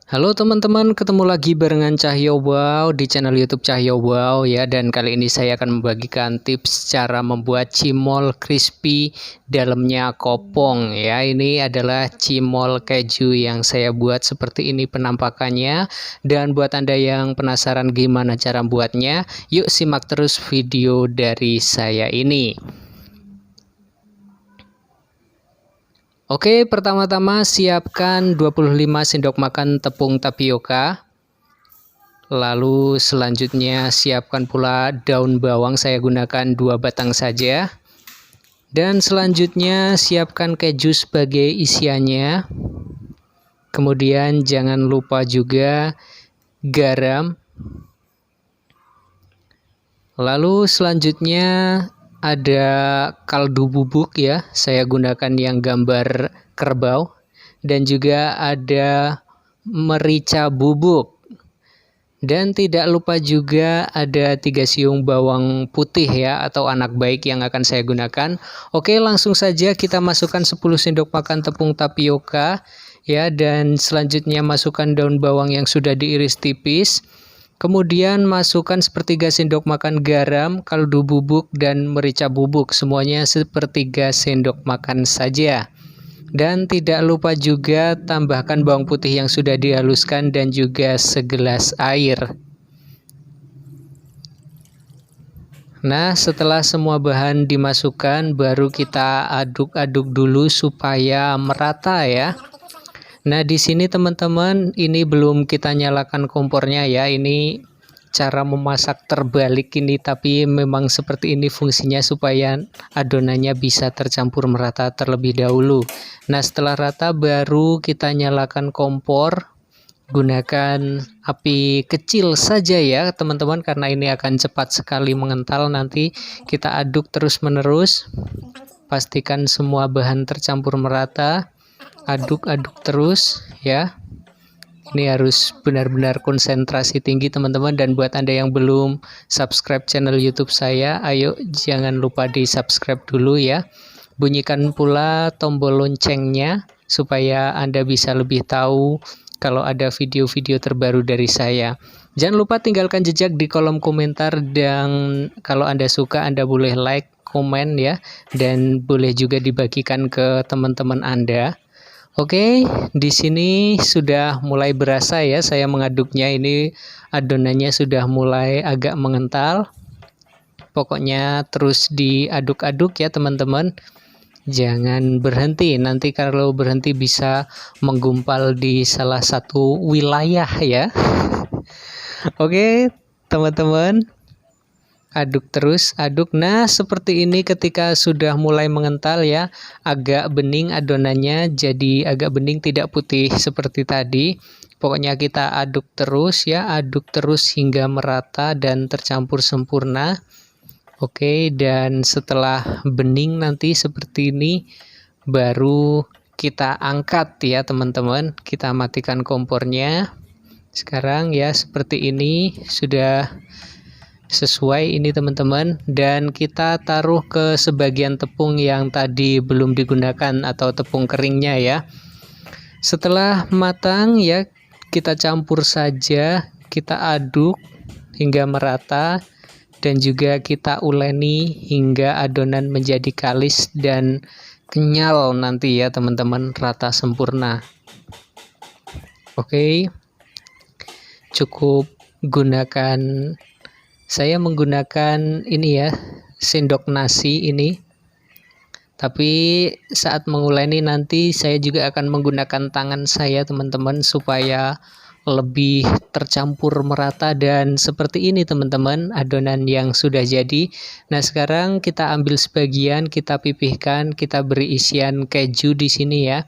Halo teman-teman, ketemu lagi barengan Cahyo Wow di channel YouTube Cahyo Wow ya. Dan kali ini saya akan membagikan tips cara membuat cimol crispy dalamnya kopong ya. Ini adalah cimol keju yang saya buat seperti ini penampakannya. Dan buat Anda yang penasaran gimana cara buatnya, yuk simak terus video dari saya ini. Oke, pertama-tama siapkan 25 sendok makan tepung tapioka. Lalu selanjutnya siapkan pula daun bawang, saya gunakan 2 batang saja. Dan selanjutnya siapkan keju sebagai isiannya. Kemudian jangan lupa juga garam. Lalu selanjutnya ada kaldu bubuk ya, saya gunakan yang gambar kerbau, dan juga ada merica bubuk, dan tidak lupa juga ada 3 siung bawang putih ya, atau anak baik yang akan saya gunakan. Oke, langsung saja kita masukkan 10 sendok makan tepung tapioka ya, dan selanjutnya masukkan daun bawang yang sudah diiris tipis. Kemudian masukkan 1/3 sendok makan garam, kaldu bubuk, dan merica bubuk. Semuanya 1/3 sendok makan saja. Dan tidak lupa juga tambahkan bawang putih yang sudah dihaluskan dan juga segelas air. Nah, setelah semua bahan dimasukkan, baru kita aduk-aduk dulu supaya merata ya. Nah, di sini teman-teman, ini belum kita nyalakan kompornya ya. Ini cara memasak terbalik ini, tapi memang seperti ini fungsinya supaya adonannya bisa tercampur merata terlebih dahulu. Nah, setelah rata baru kita nyalakan kompor. Gunakan api kecil saja ya, teman-teman, karena ini akan cepat sekali mengental. Nanti kita aduk terus-menerus. Pastikan semua bahan tercampur merata. Aduk-aduk terus ya. Ini harus benar-benar konsentrasi tinggi teman-teman. Dan buat Anda yang belum subscribe channel YouTube saya, ayo jangan lupa di subscribe dulu ya. Bunyikan pula tombol loncengnya supaya Anda bisa lebih tahu kalau ada video-video terbaru dari saya. Jangan lupa tinggalkan jejak di kolom komentar, dan kalau Anda suka Anda boleh like, komen ya, dan boleh juga dibagikan ke teman-teman Anda. Oke, di sini sudah mulai berasa ya saya mengaduknya. Ini adonannya sudah mulai agak mengental. Pokoknya terus diaduk-aduk ya teman-teman. Jangan berhenti, nanti kalau berhenti bisa menggumpal di salah satu wilayah ya. Oke, teman-teman. Aduk terus, aduk. Nah, seperti ini ketika sudah mulai mengental ya, agak bening adonannya, jadi agak bening, tidak putih seperti tadi. Pokoknya kita aduk terus ya, aduk terus hingga merata dan tercampur sempurna. Oke, dan setelah bening nanti seperti ini, baru kita angkat ya teman-teman. Kita matikan kompornya. Sekarang ya seperti ini, sudah sesuai ini teman-teman, dan kita taruh ke sebagian tepung yang tadi belum digunakan atau tepung keringnya ya. Setelah matang ya, kita campur saja, kita aduk hingga merata, dan juga kita uleni hingga adonan menjadi kalis dan kenyal nanti ya teman-teman, rata sempurna. Oke, cukup gunakan, saya menggunakan ini ya, sendok nasi ini. Tapi saat menguleni nanti saya juga akan menggunakan tangan saya teman-teman, supaya lebih tercampur merata. Dan seperti ini teman-teman adonan yang sudah jadi. Nah, sekarang kita ambil sebagian, kita pipihkan, kita beri isian keju di sini ya.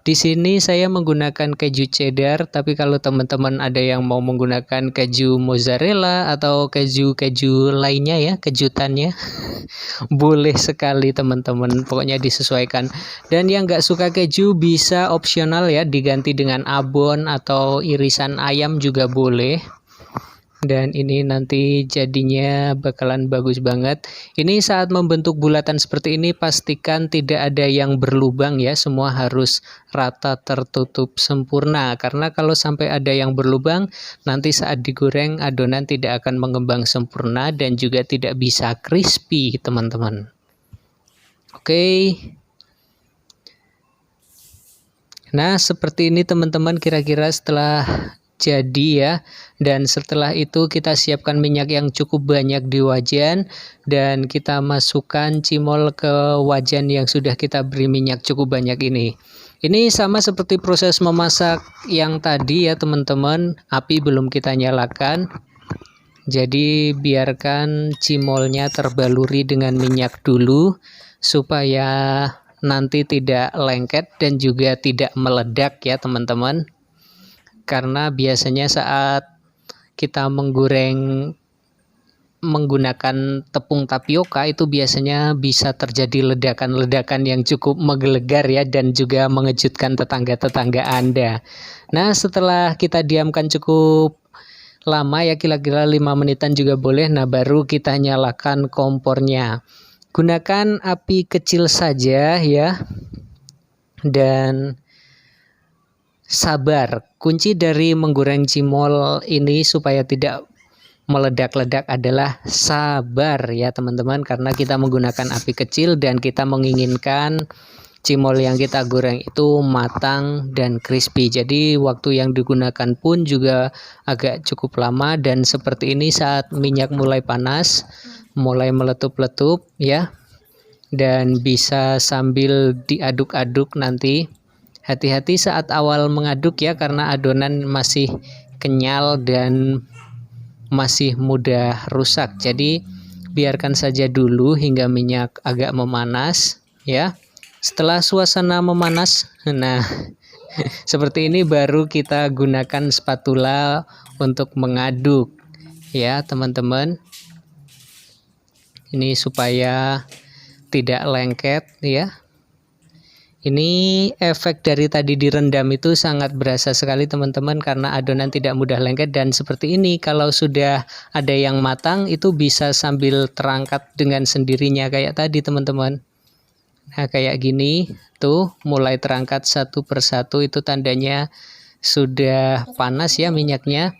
Di sini saya menggunakan keju cheddar, tapi kalau teman-teman ada yang mau menggunakan keju mozzarella atau keju-keju lainnya ya, kejutannya, boleh sekali teman-teman, pokoknya disesuaikan. Dan yang nggak suka keju bisa opsional ya, diganti dengan abon atau irisan ayam juga boleh. Dan ini nanti jadinya bakalan bagus banget. Ini saat membentuk bulatan seperti ini pastikan tidak ada yang berlubang ya, semua harus rata tertutup sempurna. Karena kalau sampai ada yang berlubang, nanti saat digoreng adonan tidak akan mengembang sempurna dan juga tidak bisa crispy, teman-teman. Oke. Nah, seperti ini teman-teman kira-kira setelah jadi ya. Dan setelah itu kita siapkan minyak yang cukup banyak di wajan dan kita masukkan cimol ke wajan yang sudah kita beri minyak cukup banyak ini. Ini sama seperti proses memasak yang tadi ya teman-teman, api belum kita nyalakan. Jadi biarkan cimolnya terbaluri dengan minyak dulu supaya nanti tidak lengket dan juga tidak meledak ya teman-teman. Karena biasanya saat kita menggoreng menggunakan tepung tapioka itu biasanya bisa terjadi ledakan-ledakan yang cukup menggelegar ya dan juga mengejutkan tetangga-tetangga Anda. Nah, setelah kita diamkan cukup lama ya, kira-kira 5 menitan juga boleh. Nah, baru kita nyalakan kompornya. Gunakan api kecil saja ya. Dan sabar. Kunci dari menggoreng cimol ini supaya tidak meledak-ledak adalah sabar ya teman-teman, karena kita menggunakan api kecil dan kita menginginkan cimol yang kita goreng itu matang dan crispy. Jadi waktu yang digunakan pun juga agak cukup lama, dan seperti ini saat minyak mulai panas, mulai meletup-letup ya, dan bisa sambil diaduk-aduk nanti. Hati-hati saat awal mengaduk ya, karena adonan masih kenyal dan masih mudah rusak. Jadi biarkan saja dulu hingga minyak agak memanas ya. Setelah suasana memanas, nah seperti ini baru kita gunakan spatula untuk mengaduk ya teman-teman. Ini supaya tidak lengket ya. Ini efek dari tadi direndam itu sangat berasa sekali teman-teman, karena adonan tidak mudah lengket. Dan seperti ini kalau sudah ada yang matang itu bisa sambil terangkat dengan sendirinya kayak tadi teman-teman. Nah kayak gini tuh mulai terangkat satu persatu, itu tandanya sudah panas ya minyaknya.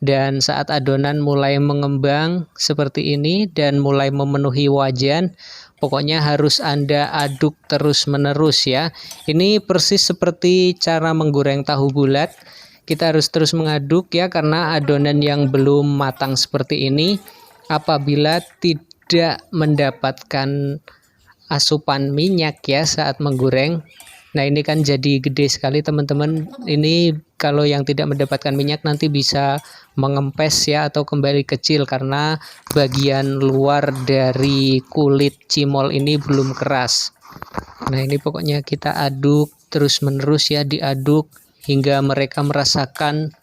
Dan saat adonan mulai mengembang seperti ini dan mulai memenuhi wajan, pokoknya harus Anda aduk terus-menerus ya. Ini persis seperti cara menggoreng tahu bulat. Kita harus terus mengaduk ya, karena adonan yang belum matang seperti ini apabila tidak mendapatkan asupan minyak ya saat menggoreng. Nah ini kan jadi gede sekali teman-teman. Ini kalau yang tidak mendapatkan minyak nanti bisa mengempes ya, atau kembali kecil karena bagian luar dari kulit cimol ini belum keras. Nah ini pokoknya kita aduk terus menerus ya, diaduk hingga mereka merasakan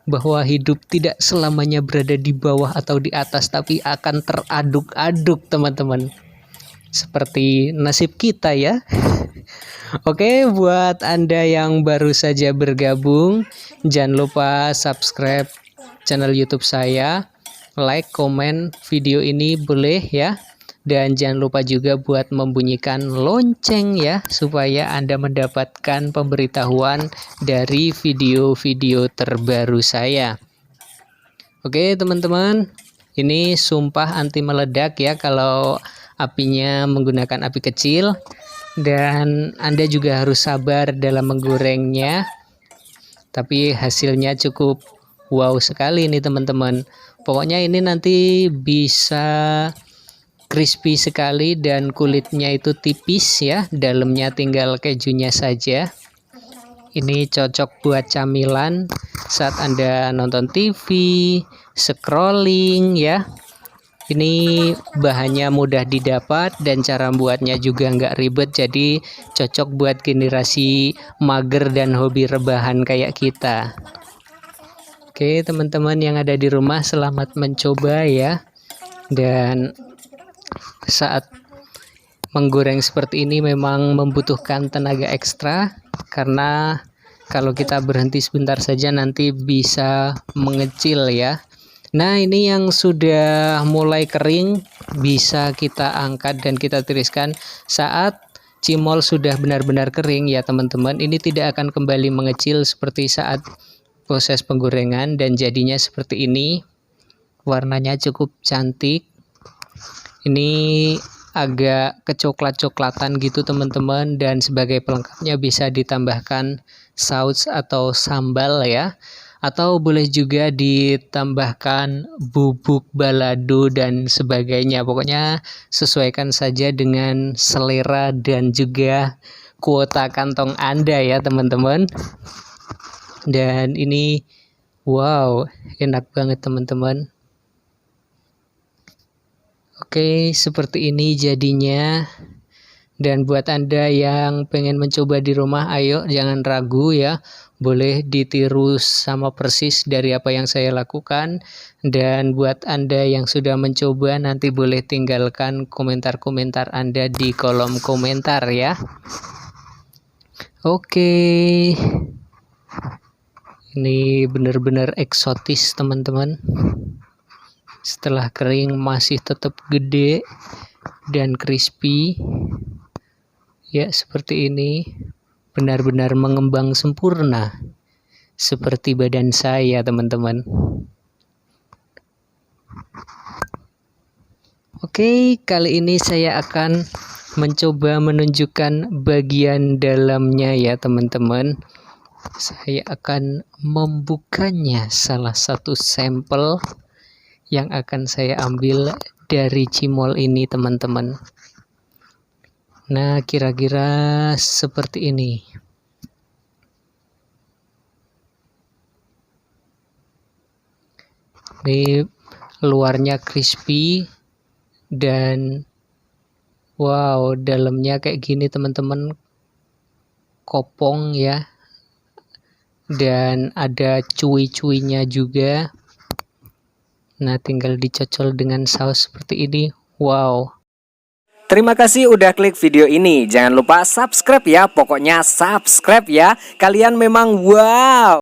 bahwa hidup tidak selamanya berada di bawah atau di atas, tapi akan teraduk-aduk teman-teman. Seperti nasib kita ya. Oke, buat Anda yang baru saja bergabung, jangan lupa subscribe channel YouTube saya, like, komen video ini boleh ya, dan jangan lupa juga buat membunyikan lonceng ya, supaya Anda mendapatkan pemberitahuan dari video-video terbaru saya. Oke teman-teman, ini sumpah anti meledak ya kalau apinya menggunakan api kecil. Dan Anda juga harus sabar dalam menggorengnya. Tapi hasilnya cukup wow sekali nih teman-teman. Pokoknya ini nanti bisa crispy sekali dan kulitnya itu tipis ya. Dalamnya tinggal kejunya saja. Ini cocok buat camilan saat Anda nonton TV, scrolling ya. Ini bahannya mudah didapat dan cara buatnya juga nggak ribet, jadi cocok buat generasi mager dan hobi rebahan kayak kita. Oke teman-teman yang ada di rumah, selamat mencoba ya. Dan saat menggoreng seperti ini memang membutuhkan tenaga ekstra, karena kalau kita berhenti sebentar saja nanti bisa mengecil ya. Nah, ini yang sudah mulai kering bisa kita angkat dan kita tiriskan. Saat cimol sudah benar-benar kering ya teman-teman, ini tidak akan kembali mengecil seperti saat proses penggorengan dan jadinya seperti ini. Warnanya cukup cantik. Ini agak kecoklat-coklatan gitu teman-teman, dan sebagai pelengkapnya bisa ditambahkan saus atau sambal ya, atau boleh juga ditambahkan bubuk balado dan sebagainya. Pokoknya sesuaikan saja dengan selera dan juga kuota kantong Anda ya teman-teman. Dan ini wow, enak banget teman-teman. Oke, seperti ini jadinya. Dan buat Anda yang pengen mencoba di rumah, ayo jangan ragu ya. Boleh ditiru sama persis dari apa yang saya lakukan. Dan buat Anda yang sudah mencoba, nanti boleh tinggalkan komentar-komentar Anda di kolom komentar ya. Oke. Ini benar-benar eksotis teman-teman. Setelah kering masih tetap gede dan crispy. Ya, seperti ini. Benar-benar mengembang sempurna. Seperti badan saya, teman-teman. Oke, kali ini saya akan mencoba menunjukkan bagian dalamnya ya, teman-teman. Saya akan membukanya, salah satu sampel yang akan saya ambil dari cimol ini teman-teman. Nah, kira-kira seperti ini. Ini luarnya crispy dan wow, dalamnya kayak gini teman-teman, kopong ya, dan ada cuy-cuynya juga. Nah, tinggal dicocol dengan saus seperti ini. Wow. Terima kasih udah klik video ini. Jangan lupa subscribe ya. Pokoknya subscribe ya. Kalian memang wow.